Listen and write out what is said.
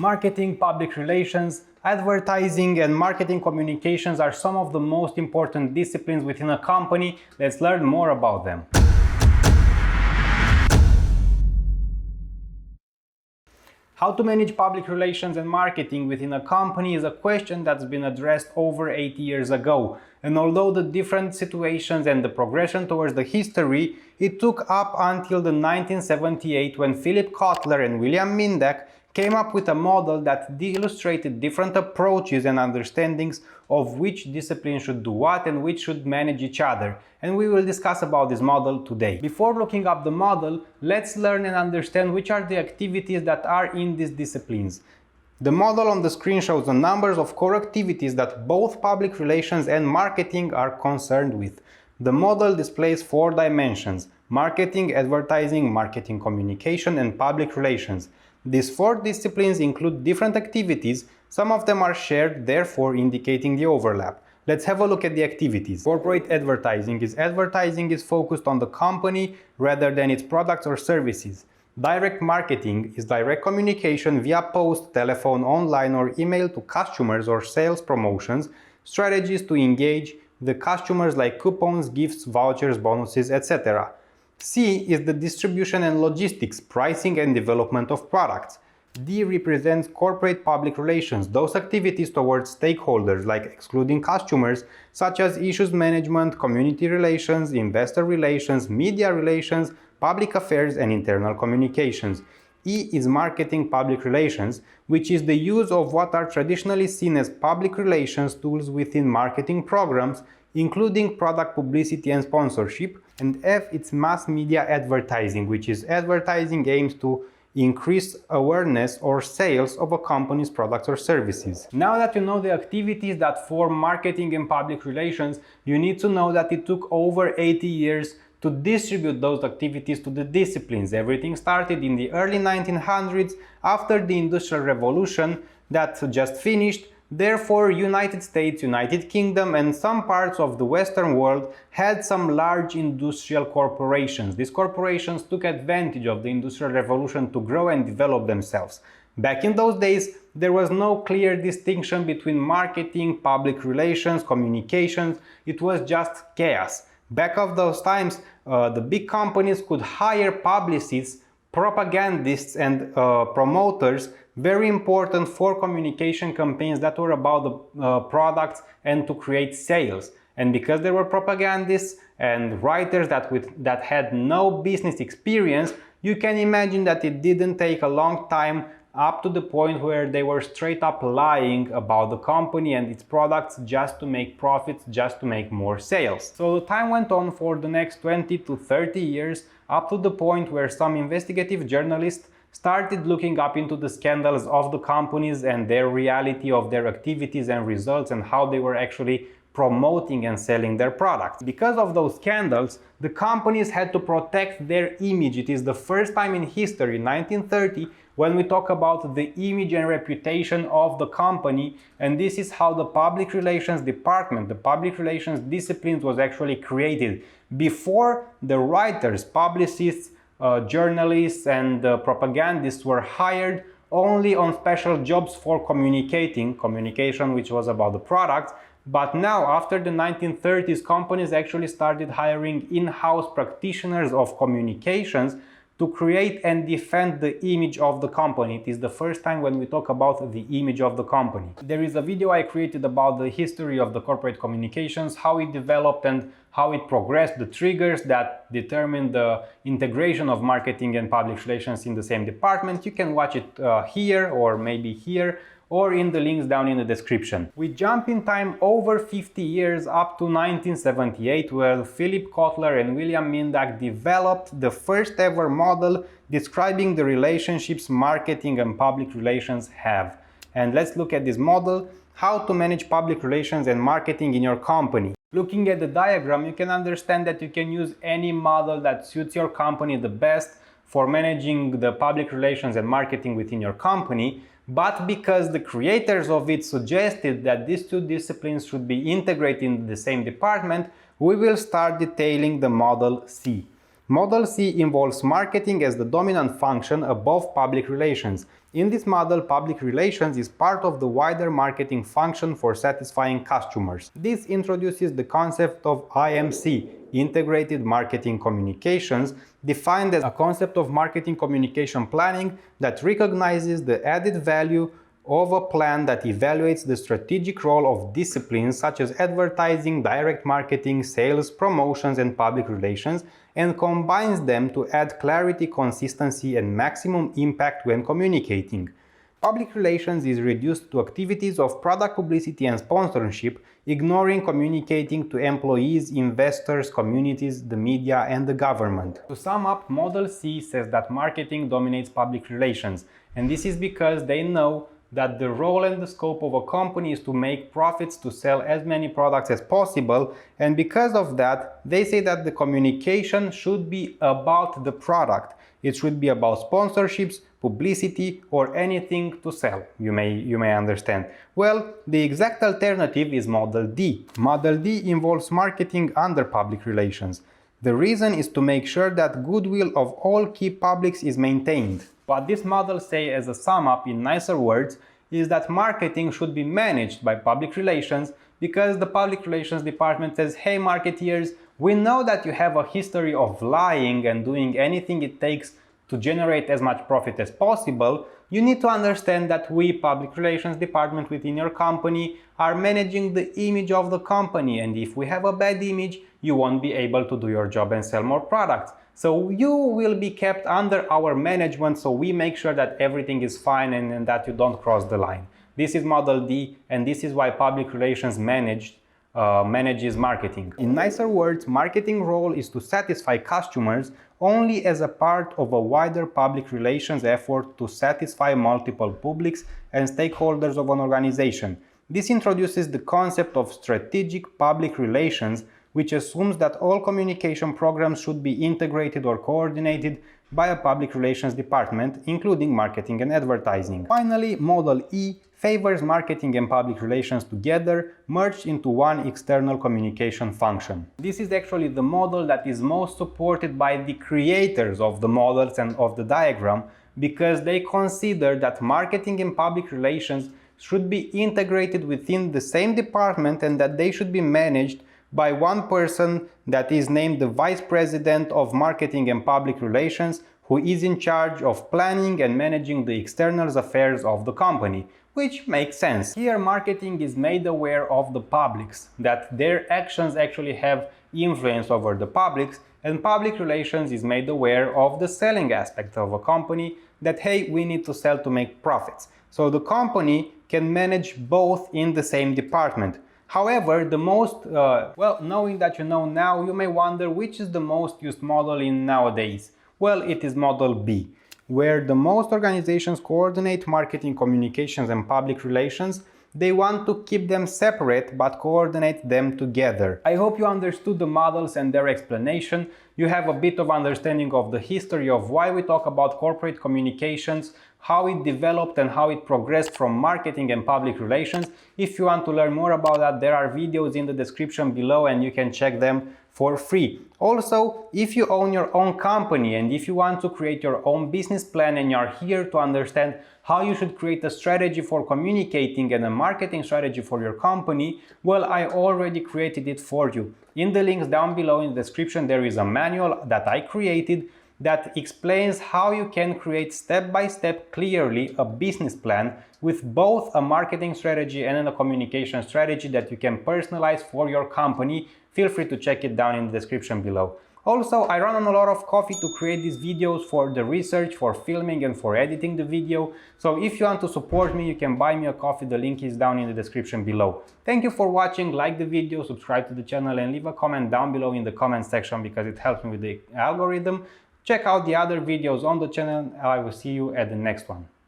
Marketing, public relations, advertising and marketing communications are some of the most important disciplines within a company. Let's learn more about them. How to manage public relations and marketing within a company is a question that's been addressed over 80 years ago. And although the different situations and the progression towards the history, it took up until the 1978 when Philip Kotler and William Mindak came up with a model that illustrated different approaches and understandings of which discipline should do what and which should manage each other. And we will discuss about this model today. Before looking up the model, let's learn and understand which are the activities that are in these disciplines. The model on the screen shows the numbers of core activities that both public relations and marketing are concerned with. The model displays 4 dimensions: marketing, advertising, marketing communication, and public relations. These 4 disciplines include different activities. Some of them are shared, therefore indicating the overlap. Let's have a look at the activities. Corporate advertising is focused on the company rather than its products or services. Direct marketing is direct communication via post, telephone, online or email to customers or sales promotions, strategies to engage the customers like coupons, gifts, vouchers, bonuses, etc. C is the distribution and logistics, pricing and development of products. D represents corporate public relations, those activities towards stakeholders like excluding customers, such as issues management, community relations, investor relations, media relations, public affairs and internal communications. E is marketing public relations, which is the use of what are traditionally seen as public relations tools within marketing programs, including product publicity and sponsorship. And F, it's mass media advertising, which is advertising aims to increase awareness or sales of a company's products or services. Now that you know the activities that form marketing and public relations, you need to know that it took over 80 years to distribute those activities to the disciplines. Everything started in the early 1900s after the Industrial Revolution that just finished. Therefore, United States, United Kingdom and some parts of the Western world had some large industrial corporations. These corporations took advantage of the Industrial Revolution to grow and develop themselves. Back in those days, there was no clear distinction between marketing, public relations, communications. It was just chaos. Back of those times, the big companies could hire publicists, propagandists and promoters, very important for communication campaigns that were about the products and to create sales. And because there were propagandists and writers that had no business experience, you can imagine that it didn't take a long time up to the point where they were straight up lying about the company and its products just to make profits, just to make more sales. So the time went on for the next 20 to 30 years, up to the point where some investigative journalists started looking up into the scandals of the companies and their reality of their activities and results and how they were actually promoting and selling their products. Because of those scandals, the companies had to protect their image. It is the first time in history, 1930, when we talk about the image and reputation of the company, and this is how the public relations department, the public relations disciplines was actually created. Before, the writers, publicists, journalists and propagandists were hired only on special jobs for communication, which was about the products. But now, after the 1930s, companies actually started hiring in-house practitioners of communications to create and defend the image of the company. It is the first time when we talk about the image of the company. There is a video I created about the history of the corporate communications, how it developed and how it progressed, the triggers that determined the integration of marketing and public relations in the same department. You can watch it here or maybe here, or in the links down in the description. We jump in time over 50 years up to 1978, where Philip Kotler and William Mindak developed the first ever model describing the relationships marketing and public relations have. And let's look at this model, how to manage public relations and marketing in your company. Looking at the diagram, you can understand that you can use any model that suits your company the best for managing the public relations and marketing within your company. But because the creators of it suggested that these two disciplines should be integrated in the same department, we will start detailing the model C. Model C involves marketing as the dominant function above public relations. In this model, public relations is part of the wider marketing function for satisfying customers. This introduces the concept of IMC, Integrated Marketing Communications, defined as a concept of marketing communication planning that recognizes the added value of a plan that evaluates the strategic role of disciplines such as advertising, direct marketing, sales, promotions, and public relations, and combines them to add clarity, consistency, and maximum impact when communicating. Public relations is reduced to activities of product publicity and sponsorship, ignoring communicating to employees, investors, communities, the media, and the government. To sum up, Model C says that marketing dominates public relations, and this is because they know that the role and the scope of a company is to make profits, to sell as many products as possible, and because of that, they say that the communication should be about the product. It should be about sponsorships, publicity, or anything to sell, you may understand. Well, the exact alternative is Model D. Model D involves marketing under public relations. The reason is to make sure that goodwill of all key publics is maintained. What this model says as a sum up in nicer words is that marketing should be managed by public relations, because the public relations department says, hey marketeers, we know that you have a history of lying and doing anything it takes to generate as much profit as possible. You need to understand that we, public relations department within your company, are managing the image of the company, and if we have a bad image, you won't be able to do your job and sell more products. So you will be kept under our management, so we make sure that everything is fine and that you don't cross the line. This is Model D, and this is why public relations manages marketing. In nicer words, marketing role is to satisfy customers only as a part of a wider public relations effort to satisfy multiple publics and stakeholders of an organization. This introduces the concept of strategic public relations, which assumes that all communication programs should be integrated or coordinated by a public relations department, including marketing and advertising. Finally, Model E favors marketing and public relations together, merged into one external communication function. This is actually the model that is most supported by the creators of the models and of the diagram, because they consider that marketing and public relations should be integrated within the same department and that they should be managed by one person that is named the Vice President of Marketing and Public Relations, who is in charge of planning and managing the external affairs of the company, which makes sense. Here, marketing is made aware of the publics, that their actions actually have influence over the publics, and public relations is made aware of the selling aspect of a company, that hey, we need to sell to make profits. So the company can manage both in the same department. However, the most, knowing that you know now, you may wonder which is the most used model in nowadays. Well, it is Model B, where the most organizations coordinate marketing, communications, and public relations. They want to keep them separate but coordinate them together. I hope you understood the models and their explanation. You have a bit of understanding of the history of why we talk about corporate communications, how it developed and how it progressed from marketing and public relations. If you want to learn more about that, there are videos in the description below and you can check them for free. Also, if you own your own company and if you want to create your own business plan and you're here to understand how you should create a strategy for communicating and a marketing strategy for your company, well, I already created it for you. In the links down below in the description, there is a manual that I created that explains how you can create step-by-step clearly a business plan with both a marketing strategy and a communication strategy that you can personalize for your company. Feel free to check it down in the description below. Also, I run on a lot of coffee to create these videos, for the research, for filming and for editing the video. So if you want to support me, you can buy me a coffee. The link is down in the description below. Thank you for watching. Like the video, subscribe to the channel and leave a comment down below in the comment section because it helps me with the algorithm. Check out the other videos on the channel. I will see you at the next one.